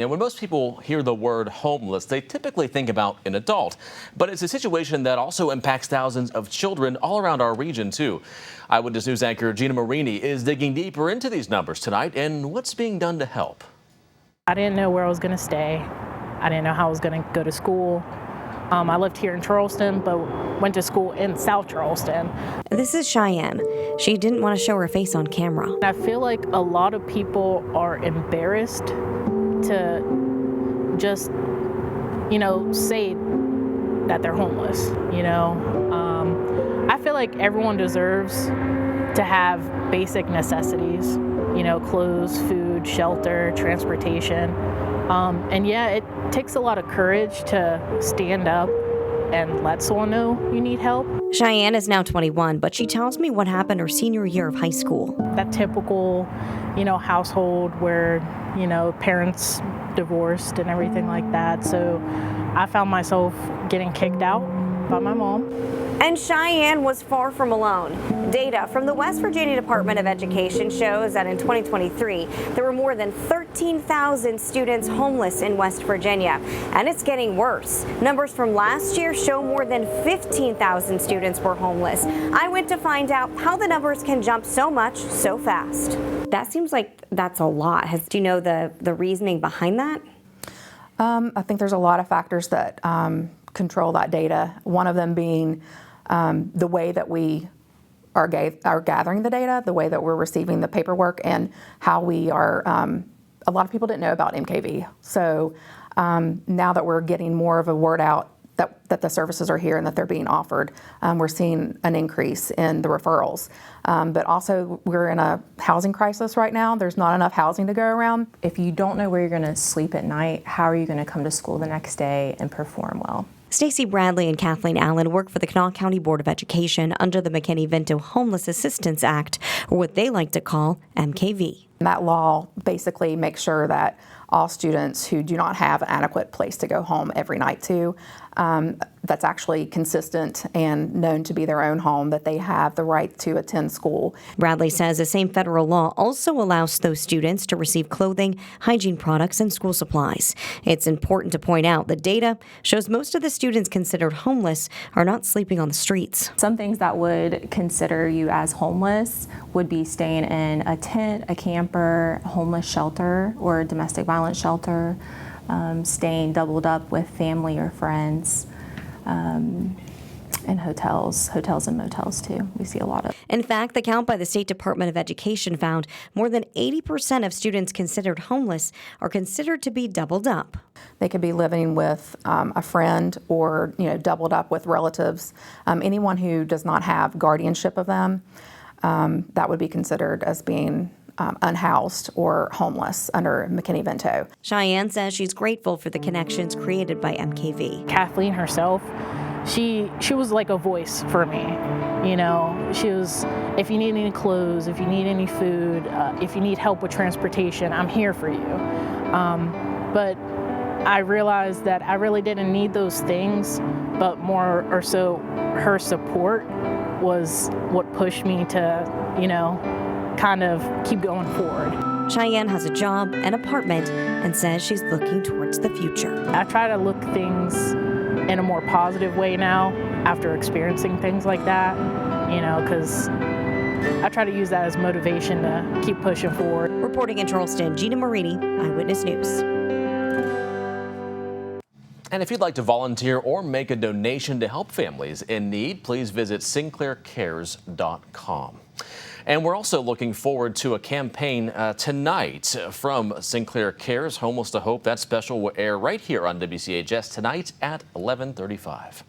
And when most people hear the word homeless, they typically think about an adult. But it's a situation that also impacts thousands of children all around our region, too. Eyewitness News anchor Gina Marini is digging deeper into these numbers tonight and what's being done to help. I didn't know where I was going to stay. I didn't know how I was going to go to school. I lived here in Charleston, but went to school in South Charleston. This is Cheyenne. She didn't want to show her face on camera. I feel like a lot of people are embarrassed to just, say that they're homeless, I feel like everyone deserves to have basic necessities, clothes, food, shelter, transportation. And yeah, it takes a lot of courage to stand up and let someone know you need help. Cheyenne is now 21, but she tells me what happened her senior year of high school. That typical, household where, parents divorced and everything like that. So I found myself getting kicked out by my mom. And Cheyenne was far from alone. Data from the West Virginia Department of Education shows that in 2023, there were more than 13,000 students homeless in West Virginia. And it's getting worse. Numbers from last year show more than 15,000 students were homeless. I went to find out how the numbers can jump so much so fast. That seems like that's a lot. Do you know the reasoning behind that? I think there's a lot of factors that control that data. One of them being the way that we are gathering the data, the way that we're receiving the paperwork, and how we are, a lot of people didn't know about MKV. So now that we're getting more of a word out that the services are here and that they're being offered, we're seeing an increase in the referrals. But also we're in a housing crisis right now. There's not enough housing to go around. If you don't know where you're going to sleep at night, how are you going to come to school the next day and perform well? Stacey Bradley and Kathleen Allen work for the Kanawha County Board of Education under the McKinney-Vento Homeless Assistance Act, or what they like to call MKV. That law basically makes sure that all students who do not have an adequate place to go home every night to, that's actually consistent and known to be their own home, that they have the right to attend school. Bradley says the same federal law also allows those students to receive clothing, hygiene products, and school supplies. It's important to point out the data shows most of the students considered homeless are not sleeping on the streets. Some things that would consider you as homeless would be staying in a tent, a camper, a homeless shelter, or a domestic violence shelter, staying doubled up with family or friends, and hotels and motels too. We see a lot of. In fact, the count by the State Department of Education found more than 80% of students considered homeless are considered to be doubled up. They could be living with a friend or doubled up with relatives. Anyone who does not have guardianship of them, that would be considered as being unhoused or homeless under McKinney-Vento. Cheyenne says she's grateful for the connections created by MKV. Kathleen herself, she was like a voice for me. She was, if you need any clothes, if you need any food, if you need help with transportation, I'm here for you. But I realized that I really didn't need those things, but more or so her support was what pushed me to, kind of keep going forward. Cheyenne has a job, an apartment, and says she's looking towards the future. I try to look things in a more positive way now after experiencing things like that, because I try to use that as motivation to keep pushing forward. Reporting in Charleston, Gina Marini, Eyewitness News. And if you'd like to volunteer or make a donation to help families in need, please visit sinclaircares.com. And we're also looking forward to a campaign tonight from Sinclair Cares, Homeless to Hope. That special will air right here on WCHS tonight at 11:35.